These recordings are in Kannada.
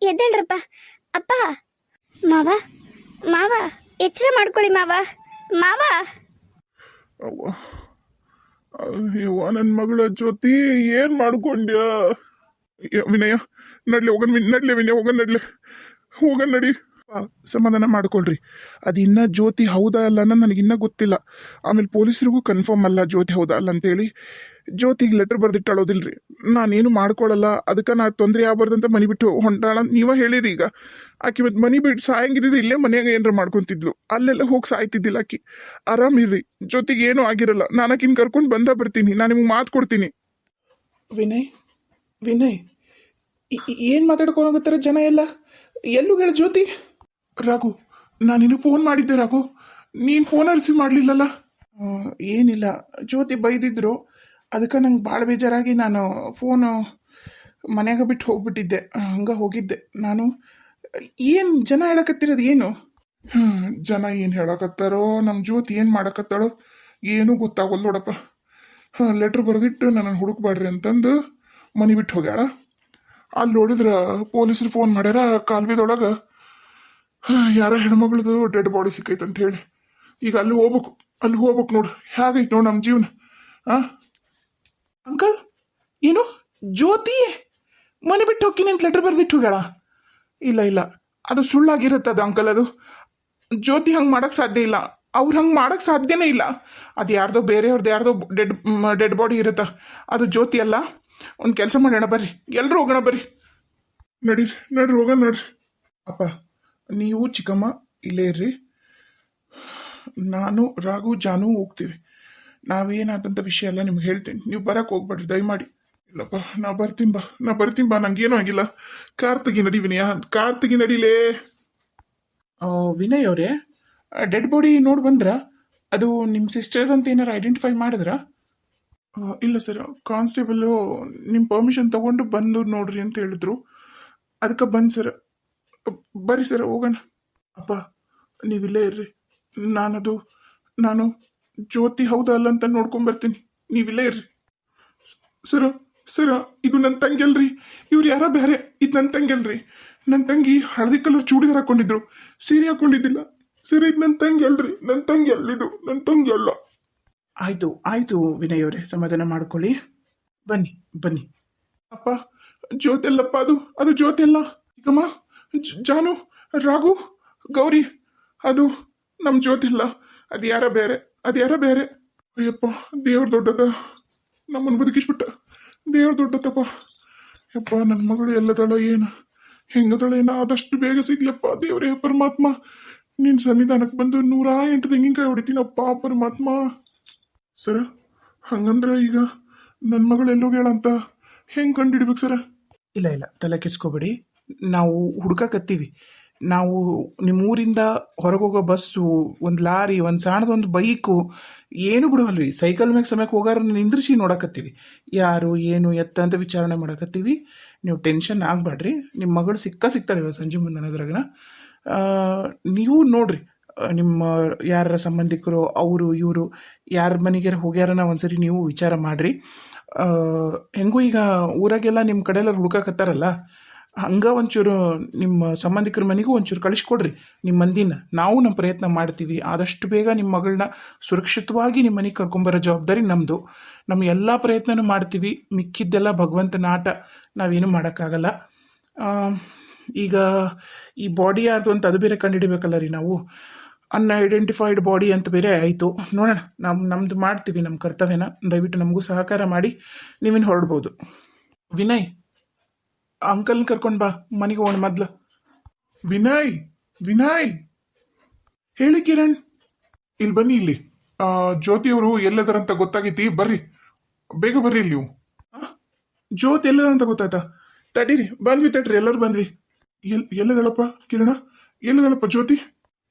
ಎದ್ದೇಳ್ರಪ್ಪ. ಅಪ್ಪ, ಮಾವ, ಮಾವ, ಎಚ್ಚರ ಮಾಡ್ಕೊಳ್ಳಿ ಮಾವ, ಮಾವ. ಅವ್ವ, ಅಯ್ಯವ್ವ ನನ್ನ ಮಗಳ ಜ್ಯೋತಿ ಏನ್ ಮಾಡ್ಕೊಂಡ್ಯಾ? ವಿನಯ ನಡ್ಲಿ ಹೋಗನ್, ನಡ್ಲಿ ವಿನಯ ಹೋಗನ್, ಹೋಗನ್ ನಡಿ. ಸಮಾಧಾನ ಮಾಡ್ಕೊಳ್ರಿ. ಅದು ಇನ್ನ ಜ್ಯೋತಿ ಹೌದಾ ಅಲ್ಲ ಅನ್ನೋದು ನನಗಿನ್ನ ಗೊತ್ತಿಲ್ಲ. ಆಮೇಲೆ ಪೊಲೀಸರಿಗೂ ಕನ್ಫರ್ಮ್ ಅಲ್ಲ ಜ್ಯೋತಿ ಹೌದಾ ಅಲ್ಲ ಅಂತೇಳಿ. ಜ್ಯೋತಿಗೆ ಲೆಟ್ರ್ ಬರ್ದಿಟ್ಟಾಳೋದಿಲ್ರಿ. ನಾನೇನು ಮಾಡ್ಕೊಳ್ಳಲ್ಲ, ಅದಕ್ಕೆ ನಾ ತೊಂದರೆ ಆಗ್ಬಾರ್ದಂತ ಮನೆ ಬಿಟ್ಟು ಹೊಂಟಾಳ ನೀವ ಹೇಳಿರಿ. ಈಗ ಆಕಿ ಮತ್ತೆ ಮನೆ ಬಿಟ್ಟು ಸಾಯಂಗಿದ್ರೆ ಇಲ್ಲೇ ಮನ್ಯಾಗ ಏನಾರ ಮಾಡ್ಕೊಂತಿದ್ಲು, ಅಲ್ಲೆಲ್ಲ ಹೋಗಿ ಸಾಯ್ತಿದ್ದಿಲ್ಲ ಆಕಿ. ಆರಾಮಿರ್ರಿ, ಜೊತೆಗೆ ಏನೂ ಆಗಿರಲ್ಲ. ನಾನು ಆಕಿನ ಕರ್ಕೊಂಡು ಬರ್ತೀನಿ. ನಾನು ನಿಮ್ಗೆ ಮಾತು ಕೊಡ್ತೀನಿ. ವಿನಯ್ ಏನು ಮಾತಾಡ್ಕೊಳಕತ್ತಾರ ಜನ ಎಲ್ಲ? ಎಲ್ಲೂ ಹೇಳ ಜ್ಯೋತಿ? ರಾಘು, ನಾನಿನ್ನು ಫೋನ್ ಮಾಡಿದ್ದೆ ರಾಘು, ನೀನು ಫೋನ್ ರಿಸೀವ್ ಮಾಡಲಿಲ್ಲಲ್ಲ? ಏನಿಲ್ಲ, ಜ್ಯೋತಿ ಬೈದಿದ್ರು, ಅದಕ್ಕೆ ನಂಗೆ ಭಾಳ ಬೇಜಾರಾಗಿ ನಾನು ಫೋನು ಮನ್ಯಾಗ ಬಿಟ್ಟು ಹೋಗ್ಬಿಟ್ಟಿದ್ದೆ. ಹಂಗೆ ಹೋಗಿದ್ದೆ ನಾನು. ಏನು ಜನ ಹೇಳಕತ್ತಿರೋದು ಏನು? ಜನ ಏನು ಹೇಳಕತ್ತಾರೋ, ನಮ್ಮ ಜ್ಯೋತಿ ಏನು ಮಾಡಕತ್ತಾಳೋ ಏನೂ ಗೊತ್ತಾಗಲ್ಲ ನೋಡಪ್ಪ. ಲೆಟ್ರ್ ಬರೆದಿಟ್ಟು ನನ್ನನ್ನು ಹುಡುಕ್ಬೇಡ್ರಿ ಅಂತಂದು ಮನೆ ಬಿಟ್ಟು ಹೋಗ್ಯಾಳ. ಅಲ್ಲಿ ನೋಡಿದ್ರೆ ಪೊಲೀಸರು ಫೋನ್ ಮಾಡ್ಯಾರ, ಕಾಲುವೆದೊಳಗೆ ಯಾರ ಹೆಣ್ಮಗಳದು ಡೆಡ್ ಬಾಡಿ ಸಿಕ್ಕೈತೆ ಅಂತ ಹೇಳಿ. ಈಗ ಅಲ್ಲಿ ಹೋಗ್ಬೇಕು ನೋಡು. ಹೇಗೈತೆ ನೋಡು ನಮ್ಮ ಜೀವನ. ಅಂಕಲ್, ಏನು ಜ್ಯೋತಿ ಮನೆ ಬಿಟ್ಟು ಹೋಗ್ತೀನಿ ಅಂತ ಲೆಟ್ರ್ ಬರೆದಿಟ್ಟು ಹೋಗ್ಯಾಳ? ಇಲ್ಲ, ಅದು ಸುಳ್ಳಾಗಿರುತ್ತೆ ಅದು ಅಂಕಲ್. ಅದು ಜ್ಯೋತಿ ಹಂಗೆ ಮಾಡೋಕ್ಕೆ ಸಾಧ್ಯ ಇಲ್ಲ. ಅವ್ರು ಹಂಗೆ ಮಾಡೋಕ್ಕೆ ಸಾಧ್ಯನೇ ಇಲ್ಲ. ಅದು ಯಾರ್ದೋ ಬೇರೆಯವ್ರದ್ದು ಯಾರ್ದೋ ಡೆಡ್ ಬಾಡಿ ಇರುತ್ತೆ, ಅದು ಜ್ಯೋತಿ ಅಲ್ಲ. ಒಂದು ಕೆಲಸ ಮಾಡೋಣ ಬರ್ರಿ, ಎಲ್ಲರೂ ಹೋಗೋಣ ಬರ್ರಿ. ನಡ್ರಿ ಹೋಗೋಣ ನಡ್ರಿ. ಅಪ್ಪ, ನೀವು ಚಿಕ್ಕಮ್ಮ ಇಲ್ಲೇ ಇರ್ರಿ, ನಾನು ರಾಘು ಜಾನು ಹೋಗ್ತೀವಿ. ನಾವೇನಾದಂಥ ವಿಷಯ ಎಲ್ಲ ನಿಮ್ಗೆ ಹೇಳ್ತೀನಿ, ನೀವು ಬರಕ್ಕೆ ಹೋಗ್ಬೇಡ್ರಿ ದಯಮಾಡಿ. ಇಲ್ಲಪ್ಪ, ನಾ ಬರ್ತೀನಿ ಬಾ, ನಂಗೇನೂ ಆಗಿಲ್ಲ. ಕಾರ್ ತೆಗಿ ನಡಿ ವಿನಯ, ಕಾರ್ ತೆಗಿ ನಡಿಲೇ. ವಿನಯ್ ಅವರೇ, ಡೆಡ್ ಬಾಡಿ ನೋಡಿ ಬಂದ್ರ? ಅದು ನಿಮ್ಮ ಸಿಸ್ಟರ್ ಅಂತ ಏನಾರು ಐಡೆಂಟಿಫೈ ಮಾಡಿದ್ರಾ? ಇಲ್ಲ ಸರ್, ಕಾನ್ಸ್ಟೇಬಲು ನಿಮ್ಮ ಪರ್ಮಿಷನ್ ತಗೊಂಡು ಬಂದು ನೋಡ್ರಿ ಅಂತ ಹೇಳಿದ್ರು, ಅದಕ್ಕೆ ಬಂದು ಸರ್. ಬರ್ರಿ ಸರ್ ಹೋಗೋಣ. ಅಪ್ಪ, ನೀವಿಲ್ಲೇ ಇರ್ರಿ, ನಾನು ಜ್ಯೋತಿ ಹೌದಾ ಅಲ್ಲ ಅಂತ ನೋಡ್ಕೊಂಬರ್ತೀನಿ, ನೀವಿಲ್ಲೇ ಇರ್ರಿ. ಸರ ಇದು ನನ್ನ ತಂಗಿ ಅಲ್ರಿ, ಇವ್ರು ಯಾರ ಬೇರೆ. ಇದು ನನ್ನ ತಂಗಿ ಅಲ್ರಿ. ನನ್ನ ತಂಗಿ ಹಳದಿ ಕಲರ್ ಚೂಡಿದಾರ ಹಾಕೊಂಡಿದ್ರು, ಸೀರೆ ಹಾಕೊಂಡಿದ್ದಿಲ್ಲ. ಸರ್, ಇದು ನನ್ನ ತಂಗಿ ಅಲ್ರಿ, ನನ್ನ ತಂಗಿ ಅಲ್ಲಿದು, ನನ್ನ ತಂಗಿ ಅಲ್ಲ. ಆಯ್ತು ವಿನಯ್ ಅವರೇ, ಸಮಾಧಾನ ಮಾಡ್ಕೊಳ್ಳಿ. ಬನ್ನಿ. ಅಪ್ಪ, ಜ್ಯೋತಿ ಅಲ್ಲಪ್ಪ, ಅದು ಜ್ಯೋತಿ ಅಲ್ಲ. ಈಗಮ್ಮ, ಜಾನು, ರಾಘು, ಗೌರಿ, ಅದು ನಮ್ಮ ಜ್ಯೋತಿ ಅಲ್ಲ. ಅದು ಯಾರ ಬೇರೆ. ಅಯ್ಯಪ್ಪ, ದೇವ್ರ ದೊಡ್ಡದ, ನಮ್ಮನ್ನು ಬದುಕಿಸ್ಬಿಟ್ಟ. ದೇವ್ರ ದೊಡ್ಡದಪ್ಪ. ಯಪ್ಪ, ನನ್ನ ಮಗಳು ಎಲ್ಲದಳ ಏನು, ಹೆಂಗದಳ ಏನೋ, ಆದಷ್ಟು ಬೇಗ ಸಿಗ್ಲಪ್ಪ ದೇವ್ರೇ ಪರಮಾತ್ಮ. ನಿನ್ನ ಸನ್ನಿಧಾನಕ್ಕೆ ಬಂದು 108 ತೆಂಗಿನಕಾಯಿ ಹೊಡಿತೀನಪ್ಪ ಪರಮಾತ್ಮ. ಸರ, ಹಂಗಂದ್ರೆ ಈಗ ನನ್ನ ಮಗಳು ಎಲ್ಲೋಗ್ಯಾಳಂತ ಹೆಂಗೆ ಕಂಡಿಡ್ಬೇಕು ಸರ? ಇಲ್ಲ, ತಲೆ ಕೆಡ್ಸ್ಕೊಬೇಡಿ. ನಾವು ಹುಡ್ಕಕತ್ತೀವಿ. ನಾವು ನಿಮ್ಮೂರಿಂದ ಹೊರಗೋಗೋ ಬಸ್ಸು, ಒಂದು ಲಾರಿ, ಒಂದು ಸಣ್ಣದೊಂದು ಬೈಕು ಏನು ಬಿಡುವಲ್ರಿ. ಸೈಕಲ್ ಮ್ಯಾಗ ಸಮಯಕ್ಕೆ ಹೋಗಾರ ನಿಂದ್ರಿಸಿ ನೋಡಕತ್ತೀವಿ, ಯಾರು ಏನು ಎತ್ತ ಅಂತ ವಿಚಾರಣೆ ಮಾಡಕತ್ತೀವಿ. ನೀವು ಟೆನ್ಷನ್ ಆಗಬೇಡ್ರಿ, ನಿಮ್ಮ ಮಗಳು ಸಿಗ್ತಾಳೆ ಇವಾಗ ಸಂಜೆ ಮುಂದೆ ಅನ್ನೋದ್ರಾಗನ. ನೀವು ನೋಡ್ರಿ, ನಿಮ್ಮ ಯಾರ ಸಂಬಂಧಿಕರು ಅವರು ಇವರು ಯಾರ ಮನೆಗೆ ಹೋಗ್ಯಾರನ ಒಂದ್ಸರಿ ನೀವು ವಿಚಾರ ಮಾಡಿರಿ. ಹೆಂಗೂ ಈಗ ಊರಾಗೆಲ್ಲ ನಿಮ್ಮ ಕಡೆ ಎಲ್ಲ ಹುಡ್ಕಕತ್ತಾರಲ್ಲ, ಹಂಗೆ ಒಂಚೂರು ನಿಮ್ಮ ಸಂಬಂಧಿಕರ ಮನೆಗೂ ಒಂಚೂರು ಕಳಿಸ್ಕೊಡ್ರಿ ನಿಮ್ಮ ಮಂದಿನ. ನಾವು ನಮ್ಮ ಪ್ರಯತ್ನ ಮಾಡ್ತೀವಿ, ಆದಷ್ಟು ಬೇಗ ನಿಮ್ಮ ಮಗಳನ್ನ ಸುರಕ್ಷಿತವಾಗಿ ನಿಮ್ಮ ಮನೆಗೆ ಕರ್ಕೊಂಬರೋ ಜವಾಬ್ದಾರಿ ನಮ್ಮದು. ನಮ್ಮ ಎಲ್ಲ ಪ್ರಯತ್ನನೂ ಮಾಡ್ತೀವಿ, ಮಿಕ್ಕಿದ್ದೆಲ್ಲ ಭಗವಂತನ ಆಟ, ನಾವೇನು ಮಾಡೋಕ್ಕಾಗಲ್ಲ. ಈಗ ಈ ಬಾಡಿ ಯಾರ್ದು ಅಂತ ಅದು ಬೇರೆ ಕಂಡುಹಿಡಿಬೇಕಲ್ಲ ರೀ ನಾವು. ಅನ್ಐಡೆಂಟಿಫೈಡ್ ಬಾಡಿ ಅಂತ ಬೇರೆ ಆಯಿತು. ನೋಡೋಣ, ನಮ್ಮದು ಮಾಡ್ತೀವಿ ನಮ್ಮ ಕರ್ತವ್ಯನ. ದಯವಿಟ್ಟು ನಮಗೂ ಸಹಕಾರ ಮಾಡಿ, ನೀವಿನ್ನು ಹೊರಡ್ಬೋದು. ವಿನಯ್, ಅಂಕಲ್ನ ಕರ್ಕೊಂಡು ಬಾ, ಮನೆಗೆ ಹೋಗೋಣ ಮೊದ್ಲು. ವಿನಯ್, ಹೇಳಿ ಕಿರಣ್, ಇಲ್ಲಿ ಬನ್ನಿ. ಇಲ್ಲಿ ಜ್ಯೋತಿಯವರು ಎಲ್ಲದರಂತ ಗೊತ್ತಾಗೈತಿ, ಬರ್ರಿ, ಬೇಗ ಬರ್ರಿ ಇಲ್ಲಿ ನೀವು. ಜ್ಯೋತಿ ಎಲ್ಲದಂತ ಗೊತ್ತಾಯ್ತಾ? ತಡೀರಿ, ತಡ್ರಿ, ಎಲ್ಲರೂ ಬಂದ್ವಿ. ಎಲ್ಲದಳಪ್ಪ ಕಿರಣ, ಎಲ್ಲದಳಪ್ಪ ಜ್ಯೋತಿ?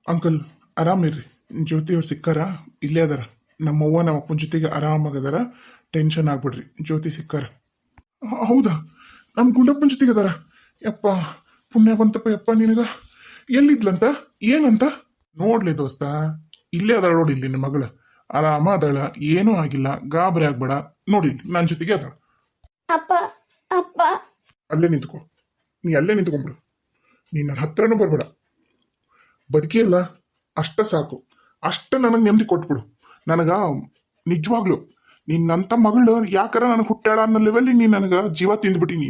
ಅಂಕಲ್, ಆರಾಮಿರ್ರಿ, ಜ್ಯೋತಿಯವ್ರು ಸಿಕ್ಕಾರ, ಇಲ್ಲೇ ಅದಾರ. ನಮ್ಮವ್ವ ನಮ್ಮ ಅಪ್ಪನ ಜೊತೆಗೆ ಆರಾಮಾಗದಾರ, ಟೆನ್ಷನ್ ಆಗ್ಬಿಡ್ರಿ. ಜ್ಯೋತಿ ಸಿಕ್ಕಾರ. ಹೌದಾ? ನಮ್ಮ ಗುಂಡಪ್ಪನ ಜೊತೆಗೆ ಅದಾರ? ಯಪ್ಪ, ಪುಣ್ಯ ಬಂತಪ್ಪ ಯಪ್ಪ ನಿನಗ. ಎಲ್ಲಿದ್ಲಂತ, ಏನಂತ? ನೋಡ್ಲಿ ದೋಸ್ತ, ಇಲ್ಲೇ ಅದಾಳ ನೋಡಿ, ಇಲ್ಲಿ ನಿನ್ನ ಮಗಳ ಆರಾಮ ಅದಾಳ, ಏನೂ ಆಗಿಲ್ಲ, ಗಾಬರಿ ಆಗ್ಬೇಡ. ನೋಡಿ, ನನ್ನ ಜೊತೆಗೆ ಅದಾಳ. ಅಪ್ಪ, ಅಲ್ಲೇ ನಿಂತ್ಕೊ, ನೀ ಅಲ್ಲೇ ನಿಂತ್ಕೊಂಡ್ಬಿಡು. ನೀನು ನನ್ನ ಹತ್ರನೂ ಬರಬೇಡ. ಬದುಕಿಯಲ್ಲ ಅಷ್ಟ ಸಾಕು. ಅಷ್ಟ ನನಗೆ ನೆಮ್ಮದಿ ಕೊಟ್ಬಿಡು. ನನಗ ನಿಜವಾಗ್ಲು ನಿನ್ನಂಥ ಮಗಳು ಯಾಕಾರ ನನಗೆ ಹುಟ್ಟಾಳ ಅನ್ನೋ ಲೆವೆಲ್ಲಿ ನೀನು ನನಗೆ ಜೀವ ತಿಂದ್ಬಿಟ್ಟಿ.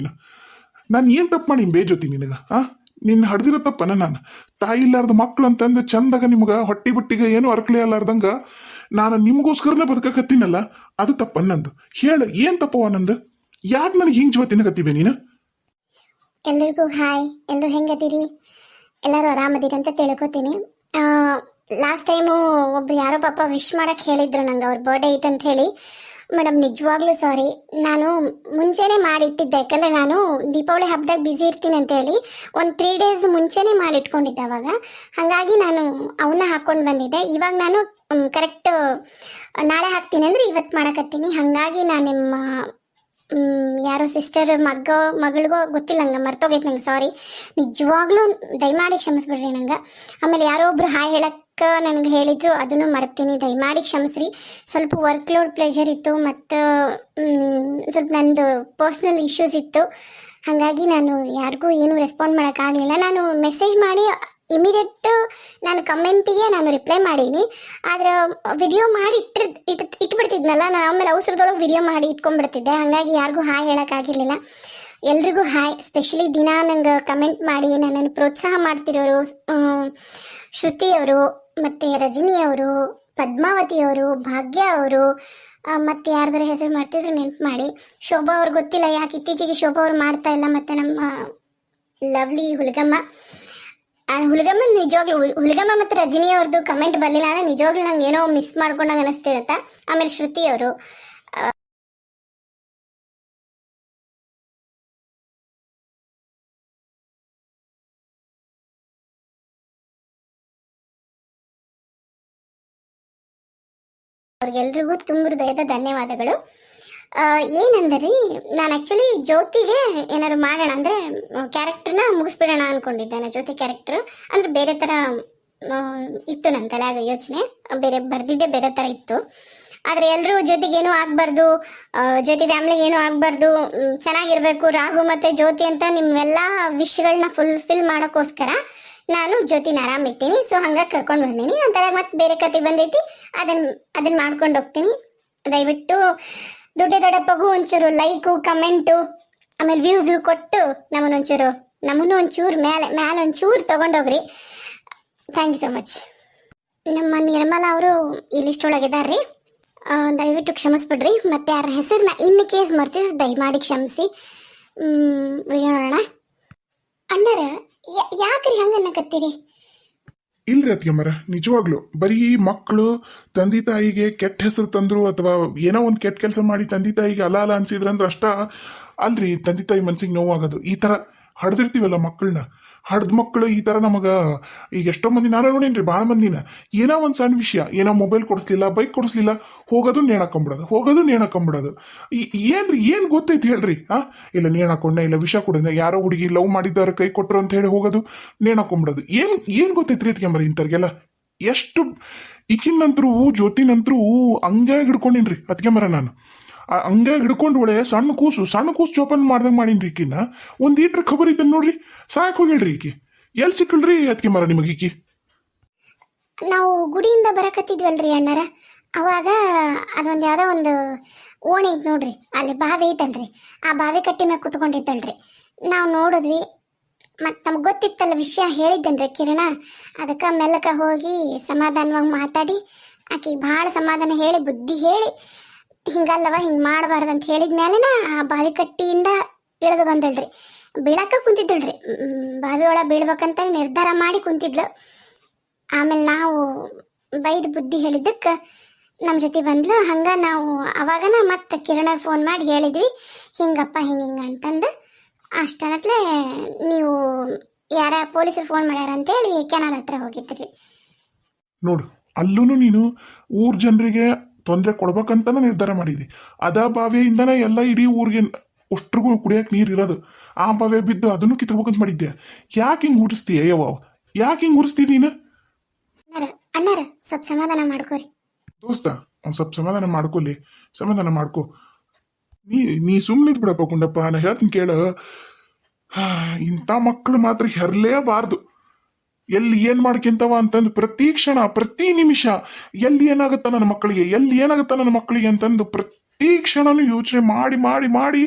ನಾನು ಏನು ತಪ್ಪು ಮಾಡಿ ಬೇಜೊತಿ ನಿನಗ ನಿನ್ನ ಹಡ್ದಿರೋ ತಪ್ಪನ ನಾನು ತಾಯಿ ಇಲ್ಲಾರ್ದ ಮಕ್ಳು ಅಂತಂದು ಚಂದಾಗ ನಿಮ್ಗೆ ಹೊಟ್ಟಿ ಬಟ್ಟಿಗೆ ಏನು ಅರ್ಕಲೆ ಅಲ್ಲಾರ್ದಂಗ ನಾನು ನಿಮಗೋಸ್ಕರನೇ ಬದುಕಕತ್ತೀನಲ್ಲ, ಅದು ತಪ್ಪ ನಂದು. ಹೇಳು, ಏನು ತಪ್ಪವ ನಂದು? ಯಾಕೆ ನನಗೆ ಹಿಂಗೆ ಜೀವ ತಿನ್ನಕತ್ತೀವಿ ನೀನು? ಎಲ್ರಿಗೂ ಹಾಯ್. ಎಲ್ಲರೂ ಹೆಂಗದಿರಿ? ಎಲ್ಲರೂ ಆರಾಮದಿರಿ ಅಂತ ತಿಳ್ಕೊತೀನಿ. ಲಾಸ್ಟ್ ಟೈಮು ಒಬ್ರು ಯಾರೋ ಪಾಪ ವಿಶ್ ಮಾಡಕ್ಕೆ ಹೇಳಿದ್ರು ನಂಗೆ, ಅವ್ರ ಬರ್ಡೇ ಐತೆ ಅಂತ ಹೇಳಿ. ಮೇಡಮ್ ನಿಜವಾಗ್ಲೂ ಸಾರಿ, ನಾನು ಮುಂಚೆನೇ ಮಾಡಿಟ್ಟಿದ್ದೆ. ಯಾಕಂದರೆ ನಾನು ದೀಪಾವಳಿ ಹಬ್ಬದಾಗ ಬ್ಯುಸಿ ಇರ್ತೀನಿ ಅಂತೇಳಿ ಒಂದು 3 days ಮುಂಚೆನೇ ಮಾಡಿಟ್ಕೊಂಡಿದ್ದೆ ಅವಾಗ. ಹಾಗಾಗಿ ನಾನು ಅವನ್ನ ಹಾಕ್ಕೊಂಡು ಬಂದಿದ್ದೆ. ಇವಾಗ ನಾನು ಕರೆಕ್ಟ್ ನಾಳೆ ಹಾಕ್ತೀನಿ ಅಂದರೆ ಇವತ್ತು ಮಾಡಕತ್ತೀನಿ. ಹಾಗಾಗಿ ನಾನು ನಿಮ್ಮ ಯಾರೋ ಸಿಸ್ಟರ್ ಮಗಳಿಗೋ ಗೊತ್ತಿಲ್ಲ, ನಂಗೆ ಮರ್ತೋಗೈತೆ. ನಂಗೆ ಸಾರಿ, ನಿಜವಾಗ್ಲೂ ದಯಮಾಡಿ ಕ್ಷಮಿಸ್ಬಿಡ್ರಿ ನಂಗೆ. ಆಮೇಲೆ ಯಾರೋ ಒಬ್ರು ಹಾಯ್ ಹೇಳಕ್ಕೆ ನನಗೆ ಹೇಳಿದ್ರು, ಅದನ್ನು ಮರ್ತೀನಿ, ದಯಮಾಡಿ ಕ್ಷಮಿಸ್ರಿ. ಸ್ವಲ್ಪ ವರ್ಕ್ ಲೋಡ್ ಪ್ರೆಷರ್ ಇತ್ತು ಮತ್ತು ಸ್ವಲ್ಪ ನಂದು ಪರ್ಸ್ನಲ್ ಇಶ್ಯೂಸ್ ಇತ್ತು. ಹಾಗಾಗಿ ನಾನು ಯಾರಿಗೂ ಏನೂ ರೆಸ್ಪಾಂಡ್ ಮಾಡೋಕ್ಕಾಗಲಿಲ್ಲ. ನಾನು ಮೆಸೇಜ್ ಮಾಡಿ ಇಮಿಡಿಯೇಟ್ ನಾನು ಕಮೆಂಟಿಗೆ ನಾನು ರಿಪ್ಲೈ ಮಾಡೀನಿ. ಆದರೆ ವಿಡಿಯೋ ಮಾಡಿ ಇಟ್ಬಿಡ್ತಿದ್ನಲ್ಲ ನಾನು, ಆಮೇಲೆ ಅವಸರದೊಳಗೆ ವಿಡಿಯೋ ಮಾಡಿ ಇಟ್ಕೊಂಡ್ಬಿಡ್ತಿದ್ದೆ. ಹಾಗಾಗಿ ಯಾರಿಗೂ ಹಾಯ್ ಹೇಳೋಕ್ಕಾಗಿರಲಿಲ್ಲ. ಎಲ್ರಿಗೂ ಹಾಯ್. ಸ್ಪೆಷಲಿ ದಿನ ನಂಗೆ ಕಮೆಂಟ್ ಮಾಡಿ ನನ್ನನ್ನು ಪ್ರೋತ್ಸಾಹ ಮಾಡ್ತಿರೋರು ಶ್ರುತಿ ಅವರು, ಮತ್ತು ರಜನಿ ಅವರು, ಪದ್ಮಾವತಿ ಅವರು, ಭಾಗ್ಯ ಅವರು, ಮತ್ತು ಯಾರ್ದಾರ ಹೆಸರು ಮಾಡ್ತಿದ್ರು ನೆನ್ಪು ಮಾಡಿ. ಶೋಭಾ ಅವ್ರು ಗೊತ್ತಿಲ್ಲ ಯಾಕೆ ಇತ್ತೀಚೆಗೆ ಶೋಭಾ ಅವ್ರು ಮಾಡ್ತಾ ಇಲ್ಲ. ಮತ್ತು ನಮ್ಮ ಲವ್ಲಿ ಹುಲ್ಗಮ್ಮ ನಿಜವಾಗ್ಲೂ ಹುಲ್ಗಮ್ಮ ಮತ್ತು ರಜನಿ ಅವ್ರದ್ದು ಕಮೆಂಟ್ ಬರಲಿಲ್ಲ ಅಂದರೆ ನಿಜವಾಗ್ಲೂ ನಂಗೆ ಏನೋ ಮಿಸ್ ಮಾಡ್ಕೊಂಡಾಗ ಅನಿಸ್ತಿರತ್ತ. ಆಮೇಲೆ ಶ್ರುತಿ ಅವರು, ಅವ್ರಿಗೆಲ್ರಿಗೂ ತುಂಬ ಹೃದಯದ ಧನ್ಯವಾದಗಳು. ಏನಂದರೆ ನಾನು ಆ್ಯಕ್ಚುಲಿ ಜ್ಯೋತಿಗೆ ಏನಾದ್ರು ಮಾಡೋಣ ಅಂದರೆ ಕ್ಯಾರೆಕ್ಟರ್ನ ಮುಗಿಸ್ಬಿಡೋಣ ಅಂದ್ಕೊಂಡಿದ್ದೆ. ನಾನು ಜ್ಯೋತಿ ಕ್ಯಾರೆಕ್ಟ್ರು ಅಂದರೆ ಬೇರೆ ಥರ ಇತ್ತು ನನ್ನ ತಲೆಯಾಗ ಯೋಚನೆ, ಬೇರೆ ಬರೆದಿದ್ದೆ ಬೇರೆ ಥರ ಇತ್ತು. ಆದರೆ ಎಲ್ಲರೂ ಜ್ಯೋತಿಗೇನೂ ಆಗಬಾರ್ದು, ಜ್ಯೋತಿ ಫ್ಯಾಮ್ಲಿಗೆ ಏನೂ ಆಗಬಾರ್ದು, ಚೆನ್ನಾಗಿರಬೇಕು ರಾಘು ಮತ್ತು ಜ್ಯೋತಿ ಅಂತ ನಿಮ್ಮೆಲ್ಲ ವಿಶ್ಗಳನ್ನ ಫುಲ್ಫಿಲ್ ಮಾಡೋಕ್ಕೋಸ್ಕರ ನಾನು ಜ್ಯೋತಿನ ಆರಾಮಿಟ್ಟೀನಿ. ಸೊ ಹಂಗಾಗಿ ಕರ್ಕೊಂಡು ಬಂದೀನಿ. ನನ್ನ ತಲೆಗೆ ಮತ್ತೆ ಬೇರೆ ಕತೆ ಬಂದೈತಿ, ಅದನ್ನು ಮಾಡ್ಕೊಂಡು ಹೋಗ್ತೀನಿ. ದಯವಿಟ್ಟು ದೊಡ್ಡಪ್ಪಗೂ ಒಂಚೂರು ಲೈಕು ಕಮೆಂಟು ಆಮೇಲೆ ವ್ಯೂಸು ಕೊಟ್ಟು ನಮ್ಮನ್ನು ಒಂಚೂರು ಮೇಲೆ ಒಂಚೂರು ತೊಗೊಂಡೋಗ್ರಿ. Thank you so much. ನಮ್ಮ ನಿರ್ಮಲಾ ಅವರು ಈ ಲಿಸ್ಟ್ ಒಳಗಿದ್ದಾರೆ ರೀ, ದಯವಿಟ್ಟು ಕ್ಷಮಿಸ್ಬಿಡ್ರಿ. ಮತ್ತು ಯಾರ ಹೆಸರನ್ನ ಇನ್ ಕೇಸ್ ಮರ್ತಿದ್ರೆ ದಯಮಾಡಿ ಕ್ಷಮಿಸಿ. ವಿಡಿಯೋ ನೋಡೋಣ. ಅಣ್ಣರ ಯಾಕ್ರಿ ಹಂಗೆ ಅನ್ನಕತ್ತೀರಿ? ಇಲ್ರಿ ಅತ್ತಿಗೆಮ್ಮರ, ನಿಜವಾಗ್ಲು ಬರೀ ಮಕ್ಕಳು ತಂದೆ ತಾಯಿಗೆ ಕೆಟ್ಟ ಹೆಸರು ತಂದ್ರು ಅಥವಾ ಏನೋ ಒಂದು ಕೆಟ್ಟ ಕೆಲಸ ಮಾಡಿ ತಂದೆ ತಾಯಿಗೆ ಅಲ ಅನ್ಸಿದ್ರಂದ್ರೆ ಅಷ್ಟ ಅಲ್ರಿ ತಂದೆ ತಾಯಿ ಮನ್ಸಿಗೆ ನೋವಾಗೋದು. ಈ ಥರ ಹಡ್ದಿರ್ತೀವಲ್ಲ ಮಕ್ಕಳನ್ನ, ಹಡ್ದ ಮಕ್ಕಳು ಈ ಥರ ನಮಗೆ ಈಗ ಎಷ್ಟೋ ಮಂದಿ ನಾನು ನೋಡೀನಿ ಭಾಳ ಮಂದಿನ, ಏನೋ ಒಂದು ಸಣ್ಣ ವಿಷಯ, ಏನೋ ಮೊಬೈಲ್ ಕೊಡಿಸ್ಲಿಲ್ಲ, ಬೈಕ್ ಕೊಡಿಸ್ಲಿಲ್ಲ, ಹೋಗೋದು ನೇಣಾಕೊಂಬಿಡೋದು. ಏನ್ರಿ ಏನು ಗೊತ್ತೈತಿ ಹೇಳ್ರಿ? ಇಲ್ಲ ನೇಣಾಕೊಂಡ, ಇಲ್ಲ ವಿಷ ಕುಡಿದ, ಯಾರೋ ಹುಡುಗಿ ಲವ್ ಮಾಡಿದ್ದಾರೆ ಕೈ ಕೊಟ್ಟರು ಅಂತ ಹೇಳಿ ಹೋಗೋದು ನೇಣಾಕೊಂಬಿಡೋದು. ಏನು ಗೊತ್ತೈತ್ರಿ ಅದಕ್ಕೆ ಇಂಥವ್ರಿಗೆಲ್ಲ? ಎಷ್ಟು ಈಕಿನಂತರೂ ಜ್ಯೋತಿನಂತರೂ ಹಂಗಾಗಿ ಹಿಡ್ಕೊಂಡಿನ್ರಿ ಅದಕ್ಕೆ ನಾನು. ಹಂಗಾಗಿ ಹಿಡ್ಕೊಂಡು ಒಳ್ಳೆ ಸಣ್ಣ ಕೂಸು ಜೋಪಾನ ಮಾಡ್ದಂಗೆ ಮಾಡೀನ್ರಿ ಈಕಿನ. ಒಂದು ಈಟ್ರ ಖಬರ್ ಇದ್ದ ನೋಡ್ರಿ, ಸಾಕು ಹೋಗಿಳ್ರಿ ಈಕಿ. ಎಲ್ಲಿ ಸಿಕ್ಕಳ್ರಿ ಅದಕ್ಕೆ ನಿಮಗೆ ಈಕಿ? ನಾವು ಗುಡಿಯಿಂದ ಬರಕತ್ತಿದ್ವಲ್ರಿ ಅಣ್ಣರ, ಅವಾಗ ಅದೊಂದು ಯಾವುದೋ ಒಂದು ಓಣಿ ಐತೆ ನೋಡ್ರಿ, ಅಲ್ಲಿ ಬಾವಿ ಐತಲ್ರಿ, ಆ ಬಾವಿ ಕಟ್ಟಿ ಮ್ಯಾಗ ಕುತ್ಕೊಂಡಿದ್ದಲ್ರಿ. ನಾವು ನೋಡಿದ್ವಿ, ಮತ್ತು ನಮ್ಗೆ ಗೊತ್ತಿತ್ತಲ್ಲ ವಿಷಯ ಹೇಳಿದ್ದೇನ್ರಿ ಕಿರಣ. ಅದಕ್ಕೆ ಮೆಲ್ಲಕ ಹೋಗಿ ಸಮಾಧಾನವಾಗಿ ಮಾತಾಡಿ ಆಕೆಗೆ ಭಾಳ ಸಮಾಧಾನ ಹೇಳಿ ಬುದ್ಧಿ ಹೇಳಿ ಹಿಂಗಲ್ಲವ ಹಿಂಗೆ ಮಾಡಬಾರ್ದು ಅಂತ ಹೇಳಿದ ಮೇಲೆನ ಆ ಬಾವಿ ಕಟ್ಟಿಯಿಂದ ಇಳಿದು ಬಂದಳ್ರಿ. ಬೀಳಕ್ಕೆ ಕುಂತಿದ್ದಳ್ರಿ, ಬಾವಿ ಒಳಗೆ ಬೀಳ್ಬೇಕಂತ ನಿರ್ಧಾರ ಮಾಡಿ ಕುಂತಿದ್ಲು. ಆಮೇಲೆ ನಾವು ಬೈದು ಬುದ್ಧಿ ಹೇಳಿದ್ದಕ್ಕೆ ನಮ್ಮ ಜೊತೆ ಬಂದ್ಲು. ಹಂಗೆ ನಾವು ಅವಾಗನ ಮತ್ತೆ ಕಿರಣಗೆ ಫೋನ್ ಮಾಡಿ ಹೇಳಿದ್ವಿ, ಹಿಂಗಪ್ಪ ಹಿಂಗೆ ಅಂತಂದು. ಅಷ್ಟನತ್ಲೆ ನೀವು ಯಾರ ಪೊಲೀಸರು ಫೋನ್ ಮಾಡ್ಯಾರ ಅಂತೇಳಿ ಕೆನಾಲ್ ಹತ್ರ ಹೋಗಿದ್ರಿ. ನೋಡು, ಅಲ್ಲೂ ನೀನು ಊರ್ ಜನರಿಗೆ ತೊಂದರೆ ಕೊಡ್ಬೇಕಂತಾನೆ ನಿರ್ಧಾರ ಮಾಡಿದ್ದಿ. ಅದ ಬಾವಿಯಿಂದನೇ ಎಲ್ಲ ಇಡೀ ಊರಿಗೆ ಅಷ್ಟ್ರಿಗೂ ಕುಡಿಯಕ್ಕೆ ನೀರು ಇರೋದು. ಆ ಬಾವಿ ಬಿದ್ದು ಅದನ್ನು ಕಿತ್ಬೇಕಂತ ಮಾಡಿದ್ದೆ. ಯಾಕೆ ಹಿಂಗೆ ಉರಿಸ್ತೀಯ ಯವ್ವ? ಯಾಕೆ ಹಿಂಗೆ ಉರಿಸ್ತಿದ್ದೀನ? ಅಣ್ಣಾರ ಸ್ವಲ್ಪ ಸಮಾಧಾನ ಮಾಡ್ಕೋರಿ ದೋಸ್ತ, ಒಂದು ಸ್ವಲ್ಪ ಸಮಾಧಾನ ಮಾಡ್ಕೊ. ನೀ ಸುಮ್ಮನೆ ಬಿಡಪ್ಪ ಕುಂಡಪ್ಪ, ನಾ ಹೇಳ್ತೀನಿ ಕೇಳ. ಇಂಥ ಮಕ್ಕಳು ಮಾತ್ರ ಹೆರ್ಲೇಬಾರ್ದು. ಎಲ್ಲಿ ಏನ್ ಮಾಡ್ಕೊಂತವ ಅಂತಂದು ಪ್ರತಿ ಕ್ಷಣ ಪ್ರತಿ ನಿಮಿಷ ಎಲ್ಲಿ ಏನಾಗುತ್ತ ನನ್ನ ಮಕ್ಕಳಿಗೆ, ಎಲ್ಲಿ ಏನಾಗುತ್ತ ನನ್ನ ಮಕ್ಕಳಿಗೆ ಅಂತಂದು ಪ್ರತಿ ಕ್ಷಣನೂ ಯೋಚನೆ ಮಾಡಿ ಮಾಡಿ ಮಾಡಿ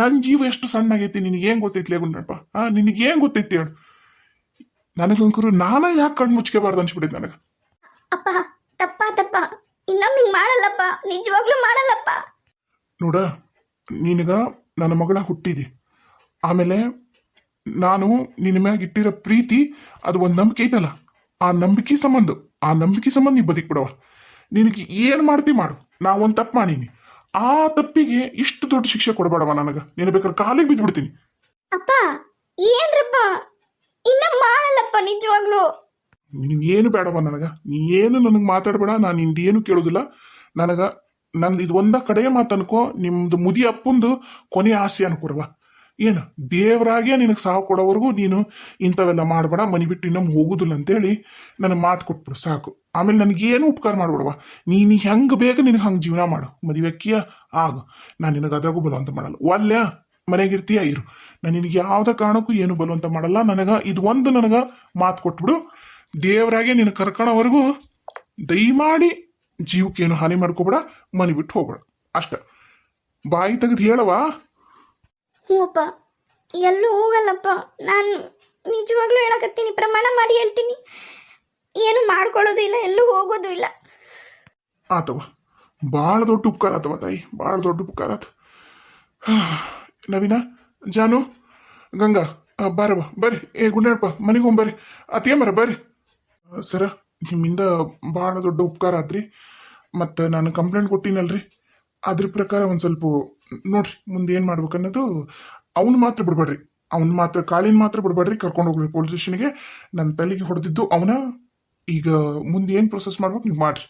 ನನ್ನ ಜೀವ ಎಷ್ಟು ಸಣ್ಣ ಆಗೈತಿ. ನಿನಗೇನ್ ಗೊತ್ತೈತಿ ಗುಂಡಪ್ಪ? ನಿನಗೇನ್ ಗೊತ್ತೈತಿ ಹೇಳು? ನನಗಂಕರು ನಾನ ಯಾಕೆ ಕಣ್ಣು ಮುಚ್ಕೋಬಾರ್ದು ಅನ್ಸ್ಬಿಟ್ಟಿದ್ ನನಗೆ. ಅಪ್ಪ ತಪ್ಪ ಇನ್ನೊಮ್ಮೆ ಹಿಂಗ್ ಮಾಡಲ್ಲಪ್ಪ, ನಿಜವಾಗ್ಲೂ ಮಾಡಲ್ಲಪ್ಪ. ನೋಡ, ನಿನಗ ನನ್ನ ಮಗಳ ಹುಟ್ಟಿದೆ, ಆಮೇಲೆ ನಾನು ನಿನ್ನ ಮ್ಯಾಗ ಇಟ್ಟಿರೋ ಪ್ರೀತಿ ಅದು ಒಂದು ನಂಬಿಕೆ ಐತಲ್ಲ, ಆ ನಂಬಿಕೆ ಸಂಬಂಧ ನೀ ಬದುಕ್ಬಿಡವ. ನಿನಗೆ ಏನು ಮಾಡ್ತಿ ಮಾಡು. ನಾ ಒಂದು ತಪ್ಪು ಮಾಡೀನಿ, ಆ ತಪ್ಪಿಗೆ ಇಷ್ಟು ದೊಡ್ಡ ಶಿಕ್ಷೆ ಕೊಡಬೇಡವ ನನಗೆ. ನೀನು ಬೇಕಾದ್ರೆ ಕಾಲಿಗೆ ಬಿದ್ದುಬಿಡ್ತೀನಿ. ಅಪ್ಪ ಏನ್ರಪ್ಪ, ಇನ್ನ ಮಾಡಲ್ಲಪ್ಪ ನಿಜವಾಗ್ಲೂ. ನಿನಗೇನು ಬೇಡವ ನನಗೆ. ನೀ ಏನು ನನಗೆ ಮಾತಾಡಬೇಡ, ನಾನು ನಿಂದೇನು ಕೇಳೋದಿಲ್ಲ. ನನಗೆ ನಂದು ಇದು ಒಂದ ಕಡೆಯ ಮಾತು ಅನ್ಕೋ, ನಿಮ್ದು ಮುದಿ ಅಪ್ಪಂದು ಕೊನೆ ಆಸೆ ಅನ್ಕೊರವ. ಏನು ದೇವರಾಗೆ ನಿನಗೆ ಸಾವು ಕೊಡೋವರೆಗೂ ನೀನು ಇಂಥವೆಲ್ಲ ಮಾಡಬೇಡ, ಮನೆ ಬಿಟ್ಟು ಇನ್ನೊಮ್ಮೆ ಹೋಗುದಿಲ್ಲ ಅಂತೇಳಿ ನನಗೆ ಮಾತು ಕೊಟ್ಬಿಡು ಸಾಕು. ಆಮೇಲೆ ನನಗೇನು ಉಪಕಾರ ಮಾಡ್ಬಿಡವ. ನೀನು ಹೆಂಗೆ ಬೇಕು ನಿನಗೆ ಹಂಗೆ ಜೀವನ ಮಾಡು, ಮದುವೆಕ್ಕಿಯ ಆಗು. ನಾನು ನಿನಗೆ ಅದ್ರಾಗೂ ಬಲವಂತ ಮಾಡಲ್ಲ. ಒಲ್ಲೆ ಮನೆಗಿರ್ತೀಯ ಇರು, ನಾನು ನಿನಗೆ ಯಾವುದೇ ಕಾರಣಕ್ಕೂ ಏನು ಬಲವಂತ ಮಾಡಲ್ಲ. ನನಗೆ ಇದು ಒಂದು ನನಗೆ ಮಾತು ಕೊಟ್ಬಿಡು. ದೇವರಾಗೆ ನಿನ್ನ ಕರ್ಕೊಳ್ಳೋವರೆಗೂ ದಯಮಾಡಿ ಜೀವಕ್ಕೇನು ಹಾನಿ ಮಾಡ್ಕೋಬೇಡ, ಮನೆ ಬಿಟ್ಟು ಹೋಗ್ಬೇಡ ಅಷ್ಟ. ಬಾಯಿ ತೆಗೆದು ಹೇಳವಾ? ಹ್ಞೂಪ್ಪ, ಎಲ್ಲೂ ಹೋಗಲ್ಲಪ್ಪ. ನಾನು ನಿಜವಾಗ್ಲೂ ಹೇಳಕತ್ತೀನಿ, ಪ್ರಮಾಣ ಮಾಡಿ ಹೇಳ್ತೀನಿ, ಏನು ಮಾಡ್ಕೊಳ್ಳೋದು ಇಲ್ಲ, ಎಲ್ಲೂ ಹೋಗೋದು ಇಲ್ಲ. ಆತವ, ಭಾಳ ದೊಡ್ಡ ಉಪಕಾರ ಆತವ ತಾಯಿ, ಭಾಳ ದೊಡ್ಡ ಉಪಕಾರ ಆತ. ನವೀನ, ಜಾನು, ಗಂಗಾ, ಬಾರವ ಬರ್ರಿ. ಗುಂಡಪ್ಪ ಮನೆಗೆ ಹೋಗ್ಬರ್ರಿ. ಅತ್ತೇಮರ ಬರ್ರಿ. ಸರ, ನಿಮ್ಮಿಂದ ಭಾಳ ದೊಡ್ಡ ಉಪಕಾರ ಆತ್ರಿ. ಮತ್ತು ನಾನು ಕಂಪ್ಲೇಂಟ್ ಕೊಟ್ಟಿನಲ್ರಿ, ಅದ್ರ ಪ್ರಕಾರ ಒಂದು ಸ್ವಲ್ಪ ನೋಡ್ರಿ ಮುಂದೆ ಏನು ಮಾಡ್ಬೇಕು ಅನ್ನೋದು. ಅವ್ನು ಮಾತ್ರ ಬಿಡ್ಬೇಡ್ರಿ, ಕಾಳಿನ ಮಾತ್ರ ಬಿಡ್ಬೇಡ್ರಿ, ಕರ್ಕೊಂಡು ಹೋಗ್ರಿ ಪೊಲೀಸ್ ಸ್ಟೇಷನ್ಗೆ. ನನ್ನ ತಲೆಗೆ ಹೊಡೆದಿದ್ದು ಅವನ. ಈಗ ಮುಂದೆ ಏನು ಪ್ರೊಸೆಸ್ ಮಾಡ್ಬೇಕು ನೀವು ಮಾಡ್ರಿ.